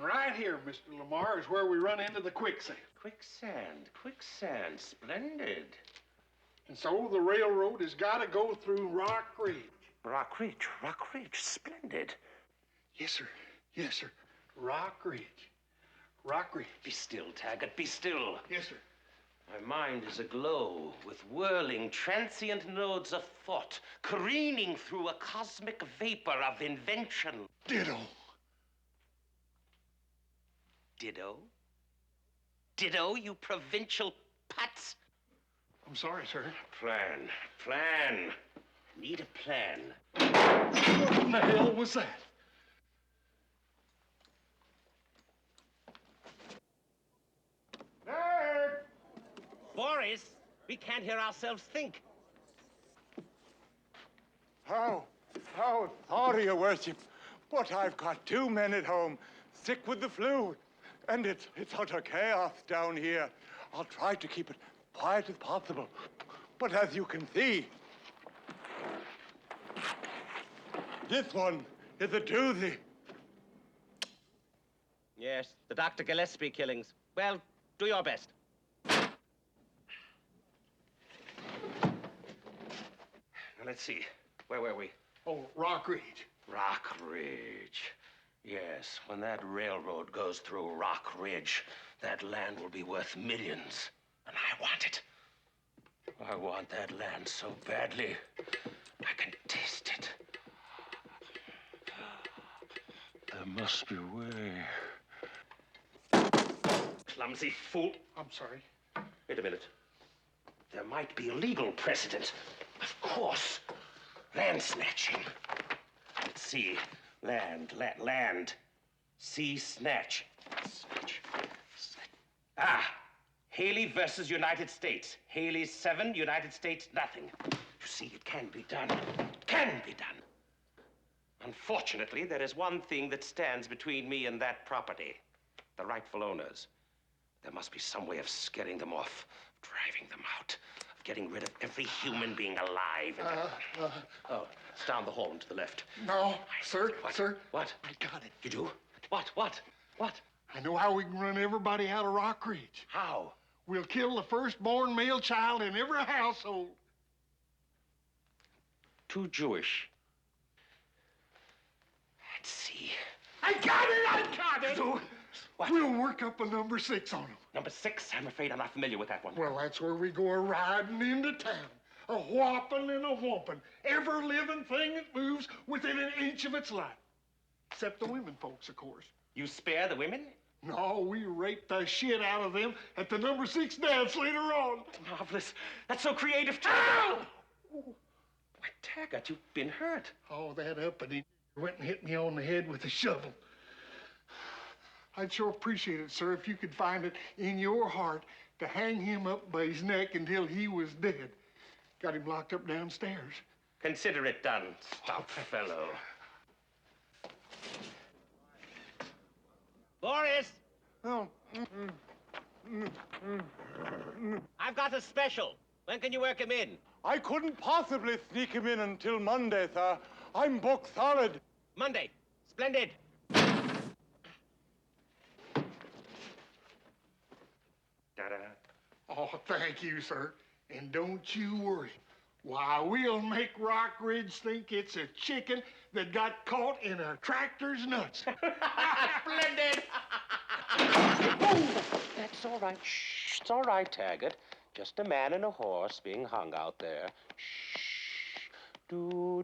And right here, Mr. Lamar, is where we run into the quicksand. Quicksand, splendid. And so the railroad has got to go through Rock Ridge. Rock Ridge, splendid. Yes, sir. Yes, sir. Rock Ridge. Be still, Taggart, be still. Yes, sir. My mind is aglow with whirling, transient nodes of thought, careening through a cosmic vapor of invention. Ditto. Ditto, you provincial putz. I'm sorry, sir. Plan. Need a plan. What in the hell was that? Nerd! Boris, we can't hear ourselves think. How sorry, Your Worship, but I've got 2 men at home, sick with the flu, and it's utter chaos down here. I'll try to keep it quiet as possible, but as you can see, this one is a doozy. Yes, the Dr. Gillespie killings. Well, do your best. Now, let's see. Where were we? Oh, Rock Ridge. Rock Ridge. Yes, when that railroad goes through Rock Ridge, that land will be worth millions. And I want it. I want that land so badly. I can taste it. There must be a way. Clumsy fool. I'm sorry. Wait a minute. There might be a legal precedent. Of course. Land snatching. Let's see. Land. Sea snatch. Snatch. Ah! Haley versus United States. Haley 7, United States nothing. You see, it can be done. Unfortunately, there is one thing that stands between me and that property. The rightful owners. There must be some way of scaring them off, of driving them out, of getting rid of every human being alive. Oh, it's down the hall and to the left. No, sir. What? Sir. What? I got it. You do? What? I know how we can run everybody out of Rock Ridge. How? We'll kill the firstborn male child in every household. Too Jewish. Let's see. I got it! So, what? We'll work up a number 6 on them. Number 6? I'm afraid I'm not familiar with that one. Well, that's where we go riding into town. A whopping and a whomping. Every living thing that moves within an inch of its life. Except the women folks, of course. You spare the women? No, we rape the shit out of them at the number 6 dance later on. Marvelous. That's so creative, too. Ow! Why, Taggart, you've been hurt. Oh, that uppity went and hit me on the head with a shovel. I'd sure appreciate it, sir, if you could find it in your heart to hang him up by his neck until he was dead. Got him locked up downstairs. Consider it done, stout fellow. Boris! Oh. I've got a special. When can you work him in? I couldn't possibly sneak him in until Monday, sir. I'm booked solid. Monday. Splendid. Da-da. Oh, thank you, sir. And don't you worry. Why, we'll make Rock Ridge think it's a chicken that got caught in a tractor's nuts. Splendid! That's all right. Shh. It's all right, Taggart. Just a man and a horse being hung out there. Shh. Do.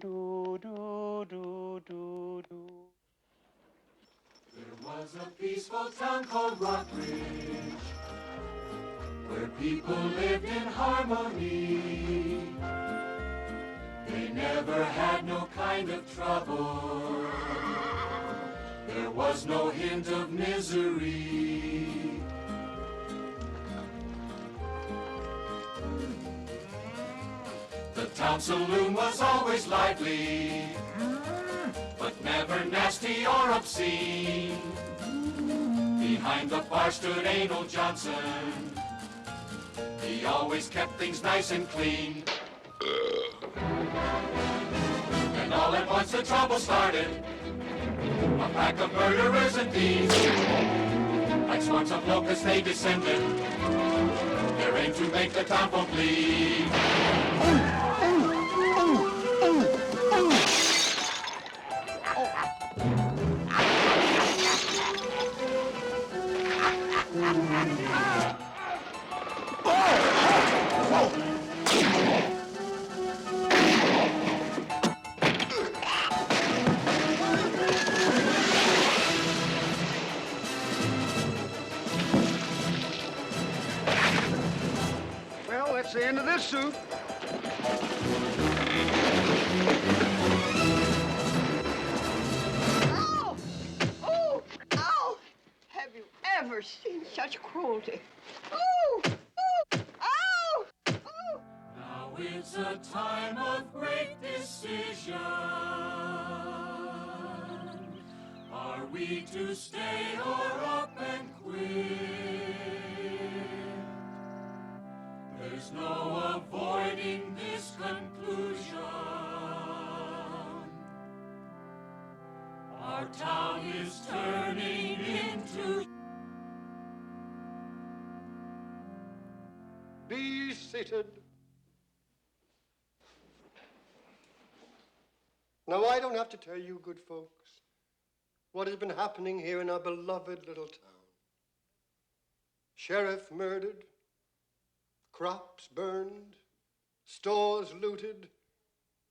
There was a peaceful town called Rock Ridge, where people lived in harmony. They never had no kind of trouble. There was no hint of misery. The town saloon was always lively, but never nasty or obscene. Behind the bar stood Anal Johnson. He always kept things nice and clean. And all at once the trouble started. A pack of murderers and thieves. Like swarms of locusts they descended. Their aim to make the town folk leave. Well, that's the end of this suit. Ow! Oh! Ow! Have you ever seen such cruelty? Oh! Oh! Ow! Oh! Now it's a time of great decision. Are we to stay or up and quit? There's no avoiding this conclusion. Our town is turning into... Be seated. Now, I don't have to tell you, good folks, what has been happening here in our beloved little town. Sheriff murdered, crops burned, stores looted,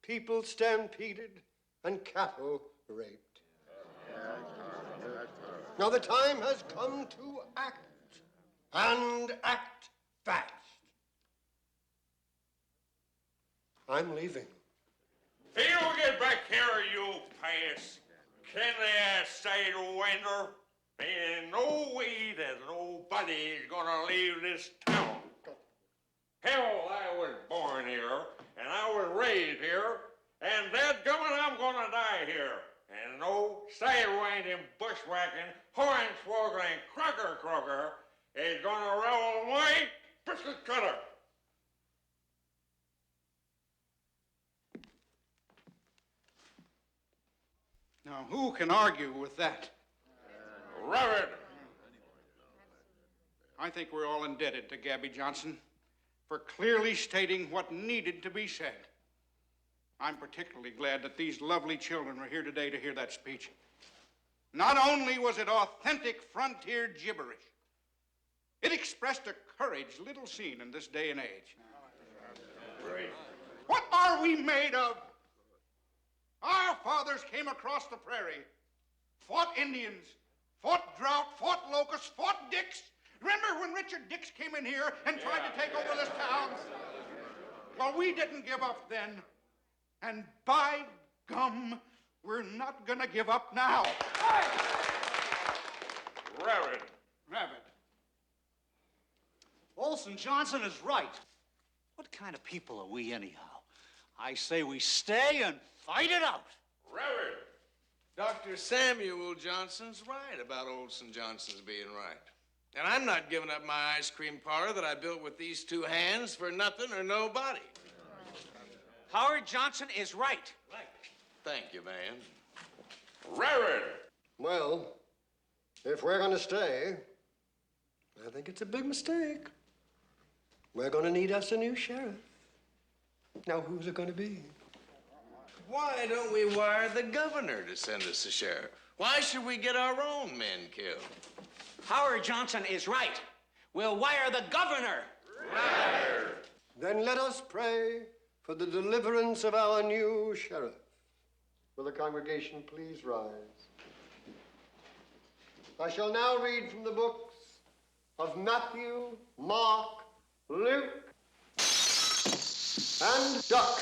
people stampeded, and cattle raped. Now the time has come to act, and act fast. I'm leaving. You get back here, you pass. Can they stay to winter? There's no way that nobody's gonna leave this town. Hell, I was born here, and I was raised here, and dadgummit, I'm gonna die here. And no sidewinding, bushwhacking, hornswoggling, crocker is gonna roll my biscuit cutter. Now, who can argue with that? Reverend. I think we're all indebted to Gabby Johnson for clearly stating what needed to be said. I'm particularly glad that these lovely children are here today to hear that speech. Not only was it authentic frontier gibberish, it expressed a courage little seen in this day and age. Right. What are we made of? Our fathers came across the prairie, fought Indians, fought drought, fought locusts, fought Dix. Remember when Richard Dix came in here and tried to take over this town? Well, we didn't give up then. And by gum, we're not gonna give up now. Reverend. Rabbit. Olson Johnson is right. What kind of people are we anyhow? I say we stay and fight it out. Reverend. Dr. Samuel Johnson's right about Olson Johnson's being right. And I'm not giving up my ice cream parlor that I built with these two hands for nothing or nobody. Howard Johnson is right. Thank you, man. Reverend. Well, if we're going to stay, I think it's a big mistake. We're going to need us a new sheriff. Now, who's it going to be? Why don't we wire the governor to send us a sheriff? Why should we get our own men killed? Howard Johnson is right. We'll wire the governor. Right. Then let us pray for the deliverance of our new sheriff. Will the congregation please rise? I shall now read from the books of Matthew, Mark, Luke, and Duck.